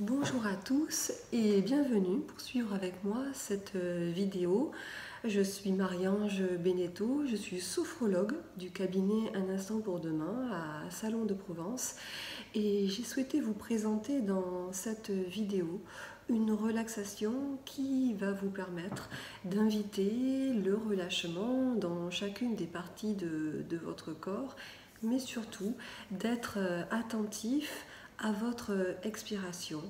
Bonjour à tous et bienvenue pour suivre avec moi cette vidéo. Je suis Marie-Ange Beneteau, je suis sophrologue du cabinet Un instant pour demain à Salon de Provence et j'ai souhaité vous présenter dans cette vidéo une relaxation qui va vous permettre d'inviter le relâchement dans chacune des parties de votre corps, mais surtout d'être attentif à votre expiration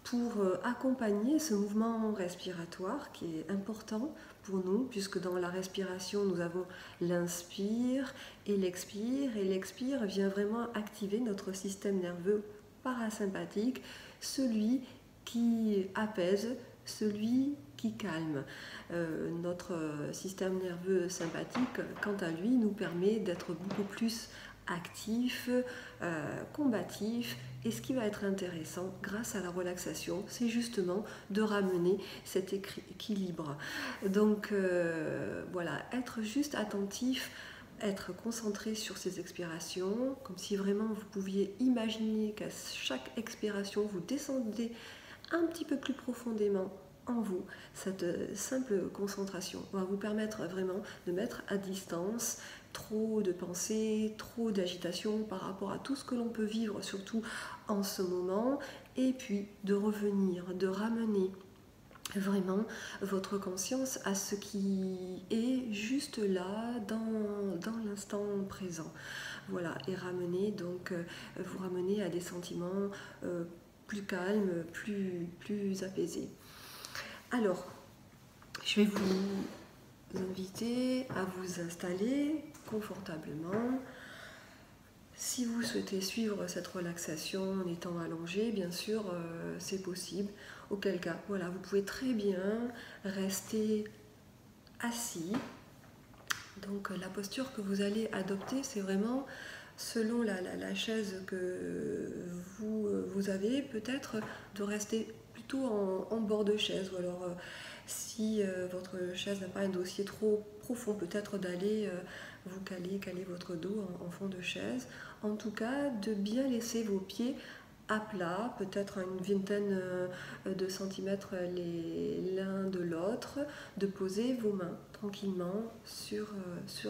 pour accompagner ce mouvement respiratoire qui est important pour nous, puisque dans la respiration, nous avons l'inspire et l'expire vient vraiment activer notre système nerveux parasympathique, celui qui apaise, celui qui calme. Notre système nerveux sympathique, quant à lui, nous permet d'être beaucoup plus actif, combatif. Et ce qui va être intéressant grâce à la relaxation, c'est justement de ramener cet équilibre. Donc voilà, être juste attentif, être concentré sur ces expirations, comme si vraiment vous pouviez imaginer qu'à chaque expiration, vous descendez un petit peu plus profondément en vous. Cette simple concentration va vous permettre vraiment de mettre à distance trop de pensées, trop d'agitation par rapport à tout ce que l'on peut vivre, surtout en ce moment, et puis de revenir, de ramener vraiment votre conscience à ce qui est juste là dans l'instant présent. Voilà, et ramener donc vous ramener à des sentiments plus calmes, plus apaisés. Alors, je vais vous inviter à vous installer confortablement. Si vous souhaitez suivre cette relaxation en étant allongé, bien sûr, c'est possible. Auquel cas, voilà, vous pouvez très bien rester assis. Donc la posture que vous allez adopter, c'est vraiment selon la chaise que vous avez, peut-être de rester plutôt en bord de chaise, ou alors si votre chaise n'a pas un dossier trop profond, peut-être d'aller vous caler votre dos en fond de chaise. En tout cas, de bien laisser vos pieds à plat, peut-être à une vingtaine de centimètres l'un de l'autre, de poser vos mains tranquillement sur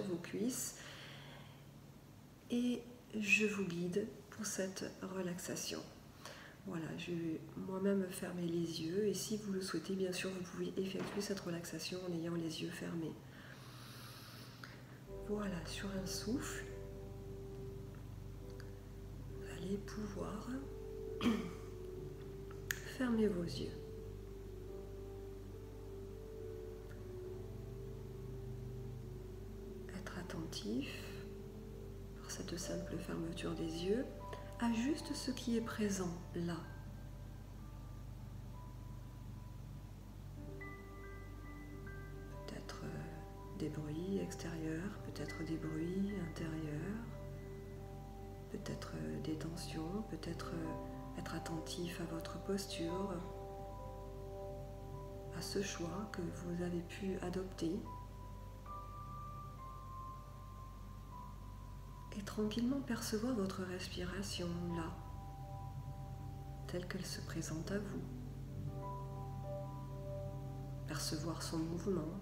vos cuisses. Et je vous guide pour cette relaxation. Voilà, je vais moi-même fermer les yeux et si vous le souhaitez, bien sûr, vous pouvez effectuer cette relaxation en ayant les yeux fermés. Voilà, sur un souffle, vous allez pouvoir fermer vos yeux. Être attentif par cette simple fermeture des yeux à juste ce qui est présent là. Peut-être des bruits extérieurs, peut-être des bruits intérieurs, peut-être des tensions, peut-être être attentif à votre posture, à ce choix que vous avez pu adopter. Et tranquillement percevoir votre respiration là, telle qu'elle se présente à vous. Percevoir son mouvement.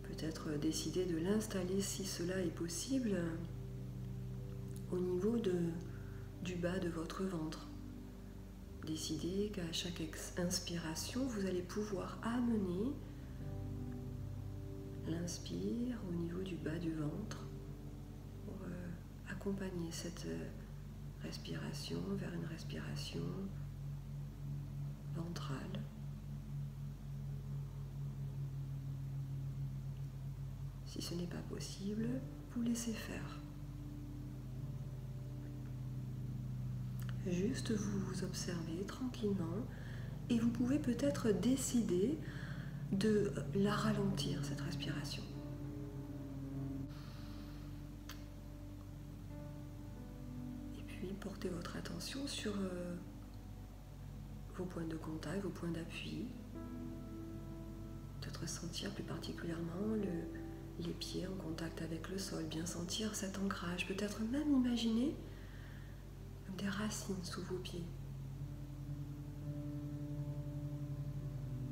Peut-être décider de l'installer si cela est possible au niveau du bas de votre ventre. Décidez qu'à chaque inspiration, vous allez pouvoir amener l'inspire au niveau du bas du ventre pour accompagner cette respiration vers une respiration ventrale. Si ce n'est pas possible, vous laissez faire. Juste vous observez tranquillement et vous pouvez peut-être décider de la ralentir, cette respiration. Et puis portez votre attention sur vos points de contact, vos points d'appui. Peut-être sentir plus particulièrement les pieds en contact avec le sol, bien sentir cet ancrage, peut-être même imaginer même des racines sous vos pieds.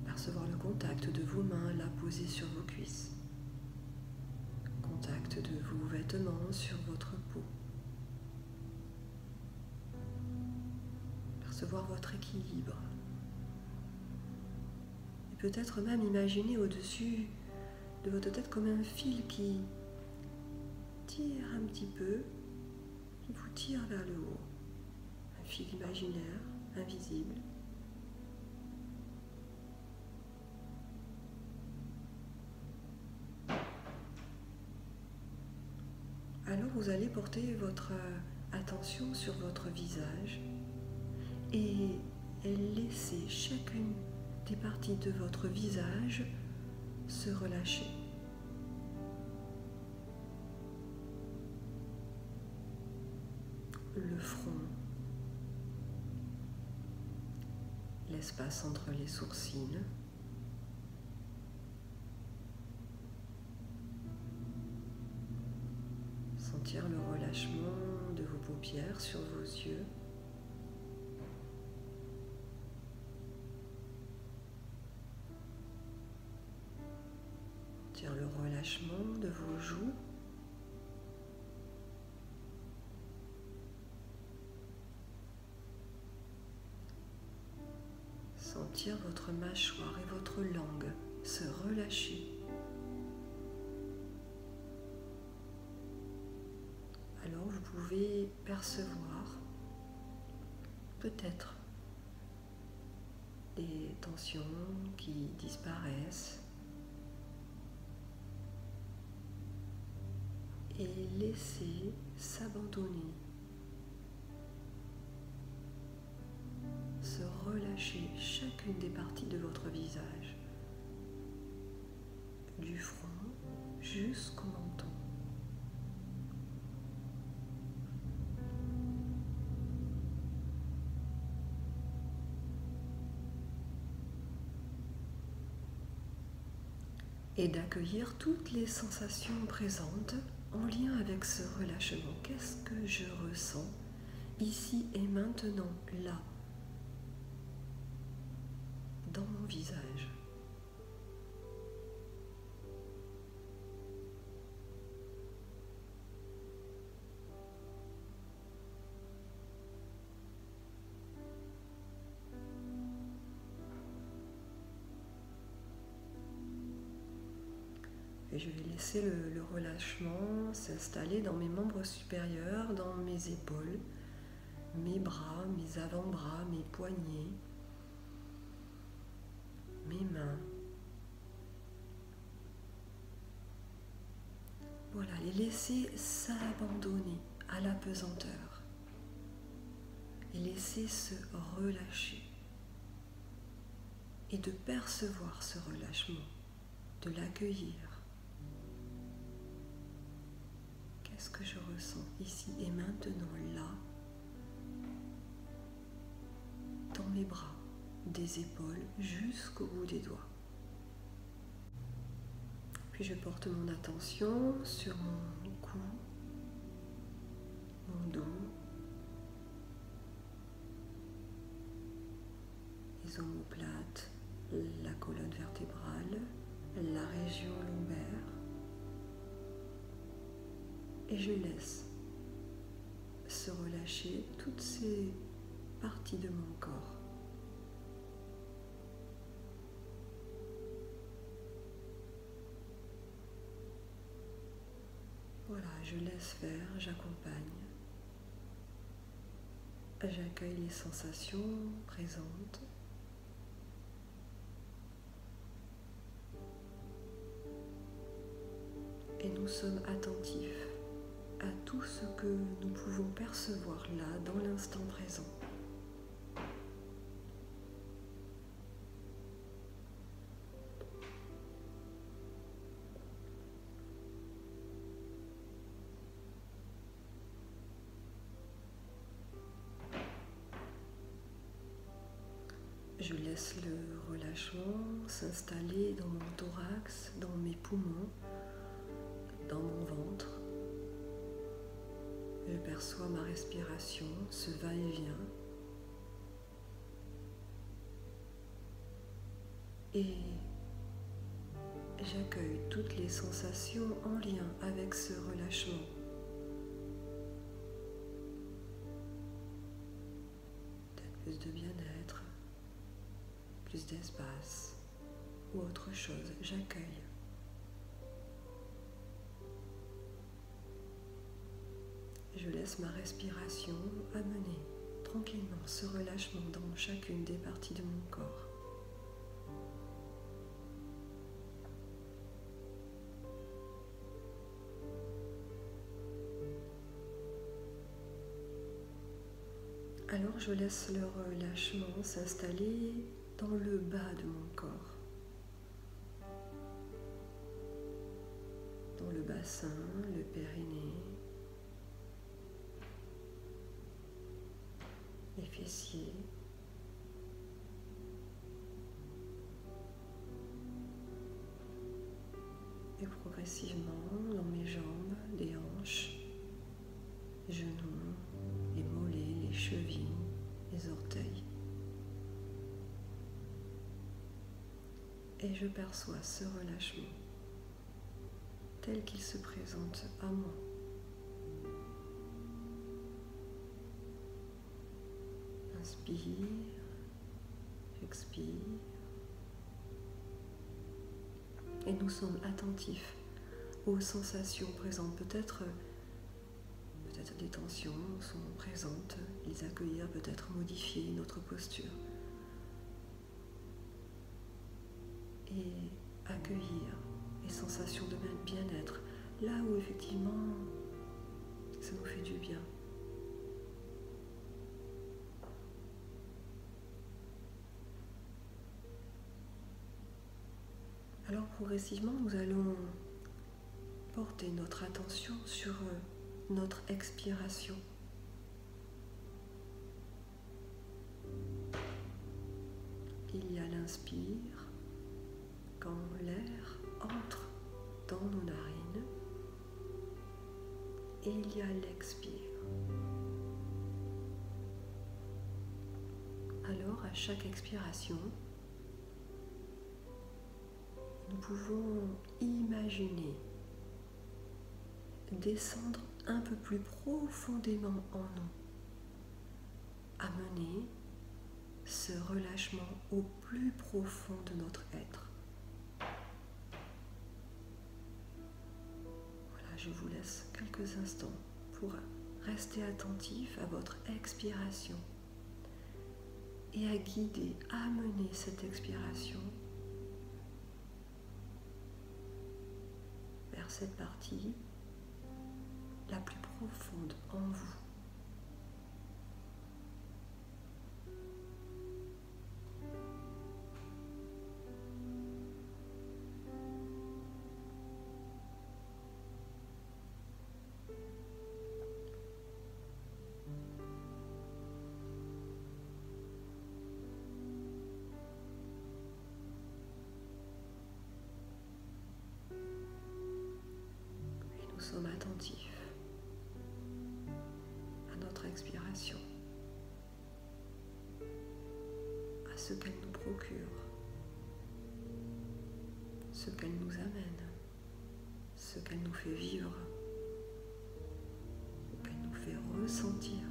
Percevoir le contact de vos mains là posées sur vos cuisses. Contact de vos vêtements sur votre peau. Percevoir votre équilibre. Et peut-être même imaginer au-dessus de votre tête comme un fil qui tire un petit peu, qui vous tire vers le haut. Un fil imaginaire, invisible. Alors vous allez porter votre attention sur votre visage et laisser chacune des parties de votre visage se relâcher. Le front, l'espace entre les sourcils, sentir le relâchement de vos paupières sur vos yeux. Sentir le relâchement de vos joues. Sentir votre mâchoire et votre langue se relâcher. Alors vous pouvez percevoir peut-être des tensions qui disparaissent et laisser s'abandonner, se relâcher chacune des parties de votre visage, du front jusqu'au menton. Et d'accueillir toutes les sensations présentes en lien avec ce relâchement. Qu'est-ce que je ressens ici et maintenant, là, dans mon visage? Et je vais laisser le relâchement s'installer dans mes membres supérieurs, dans mes épaules, mes bras, mes avant-bras, mes poignets, mes mains. Voilà, les laisser s'abandonner à la pesanteur et laisser se relâcher et de percevoir ce relâchement, de l'accueillir. Qu'est-ce que je ressens ici et maintenant, là, dans mes bras, des épaules jusqu'au bout des doigts. Puis je porte mon attention sur mon cou, mon dos, les omoplates, la colonne vertébrale, la région lombaire. Et je laisse se relâcher toutes ces parties de mon corps. Voilà, je laisse faire, j'accompagne. J'accueille les sensations présentes. Et nous sommes attentifs à tout ce que nous pouvons percevoir là, dans l'instant présent. Je laisse le relâchement s'installer dans mon thorax, dans mes poumons, dans mon ventre. Je perçois ma respiration, ce va-et-vient. Et j'accueille toutes les sensations en lien avec ce relâchement. Peut-être plus de bien-être, plus d'espace ou autre chose. J'accueille. Je laisse ma respiration amener tranquillement ce relâchement dans chacune des parties de mon corps. Alors je laisse le relâchement s'installer dans le bas de mon corps, dans le bassin, le périnée, les fessiers, et progressivement dans mes jambes, les hanches, les genoux, les mollets, les chevilles, les orteils. Et je perçois ce relâchement tel qu'il se présente à moi. Inspire, j'expire. Et nous sommes attentifs aux sensations présentes. Peut-être des tensions sont présentes, les accueillir, peut-être modifier notre posture. Et accueillir les sensations de bien-être, là où effectivement ça nous fait du bien. Alors progressivement, nous allons porter notre attention sur notre expiration. Il y a l'inspire, quand l'air entre dans nos narines, et il y a l'expire. Alors, à chaque expiration, nous pouvons imaginer descendre un peu plus profondément en nous, amener ce relâchement au plus profond de notre être. Voilà, je vous laisse quelques instants pour rester attentif à votre expiration et à guider, à amener cette expiration vers cette partie la plus profonde en vous. Et nous sommes attentifs à notre expiration, à ce qu'elle nous procure, ce qu'elle nous amène, ce qu'elle nous fait vivre, ce qu'elle nous fait ressentir.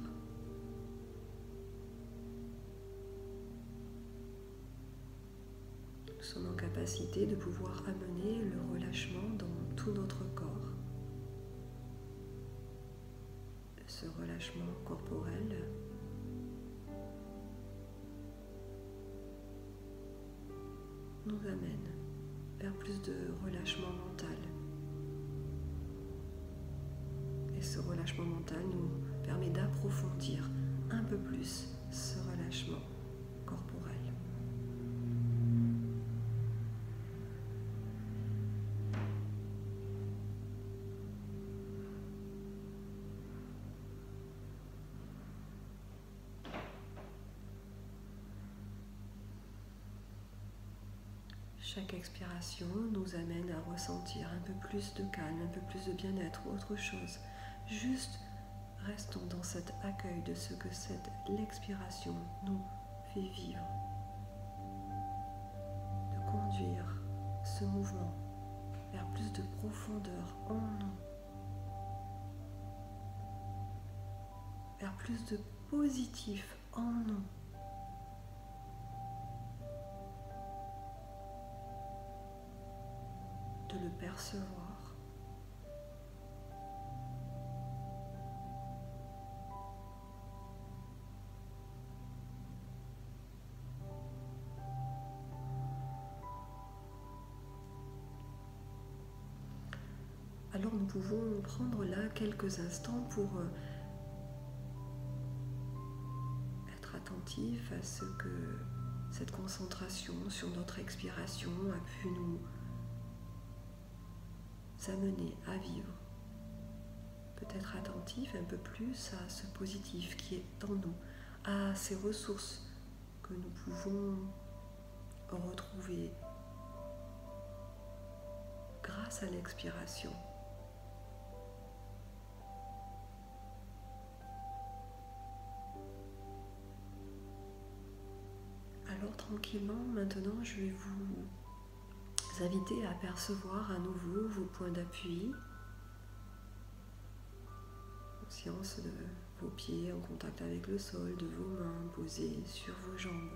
Nous sommes en capacité de pouvoir amener le relâchement dans tout notre corps. Ce relâchement corporel nous amène vers plus de relâchement mental. Et ce relâchement mental nous permet d'approfondir un peu plus ce relâchement corporel. Chaque expiration nous amène à ressentir un peu plus de calme, un peu plus de bien-être ou autre chose. Juste Restons dans cet accueil de ce que l'expiration nous fait vivre, de conduire ce mouvement vers plus de profondeur en nous, vers plus de positif en nous. De le percevoir. Alors nous pouvons prendre là quelques instants pour être attentifs à ce que cette concentration sur notre expiration a pu nous amener à vivre. Peut-être attentif un peu plus à ce positif qui est en nous, à ces ressources que nous pouvons retrouver grâce à l'expiration. Alors tranquillement, maintenant je vais vous inviter à percevoir à nouveau vos points d'appui. Conscience de vos pieds en contact avec le sol, de vos mains posées sur vos jambes.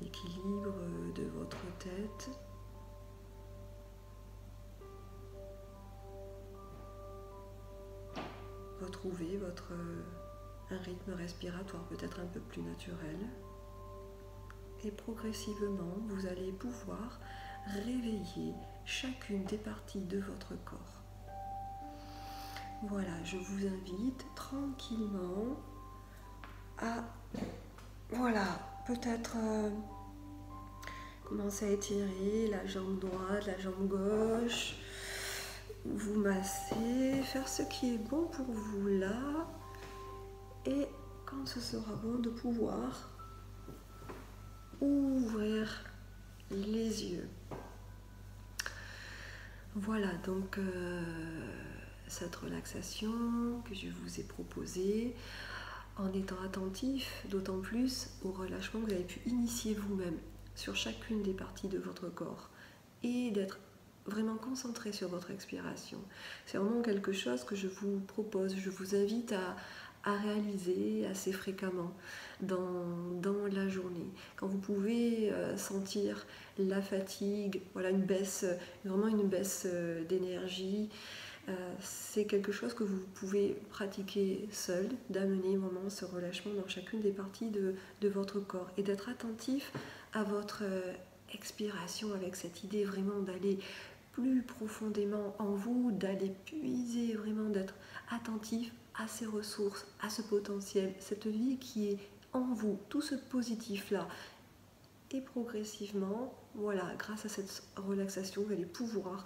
L'équilibre de votre tête. Retrouvez un rythme respiratoire peut-être un peu plus naturel. Et progressivement, vous allez pouvoir réveiller chacune des parties de votre corps. Voilà, je vous invite tranquillement à, peut-être commencer à étirer la jambe droite, la jambe gauche, vous masser, faire ce qui est bon pour vous là, et quand ce sera bon de pouvoir ouvrir les yeux. Voilà donc cette relaxation que je vous ai proposée en étant attentif d'autant plus au relâchement que vous avez pu initier vous-même sur chacune des parties de votre corps et d'être vraiment concentré sur votre expiration. C'est vraiment quelque chose que je vous propose, je vous invite à réaliser assez fréquemment dans la journée. Quand vous pouvez sentir la fatigue, vraiment une baisse d'énergie, c'est quelque chose que vous pouvez pratiquer seul, d'amener vraiment ce relâchement dans chacune des parties de votre corps et d'être attentif à votre expiration avec cette idée vraiment d'aller plus profondément en vous, d'aller puiser, vraiment d'être attentif à ces ressources, à ce potentiel, cette vie qui est en vous, tout ce positif-là. Et progressivement, grâce à cette relaxation, vous allez pouvoir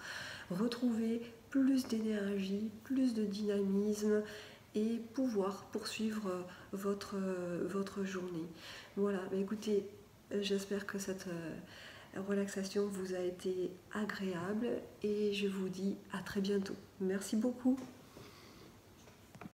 retrouver plus d'énergie, plus de dynamisme et pouvoir poursuivre votre journée. Voilà, écoutez, j'espère que cette relaxation vous a été agréable et je vous dis à très bientôt. Merci beaucoup.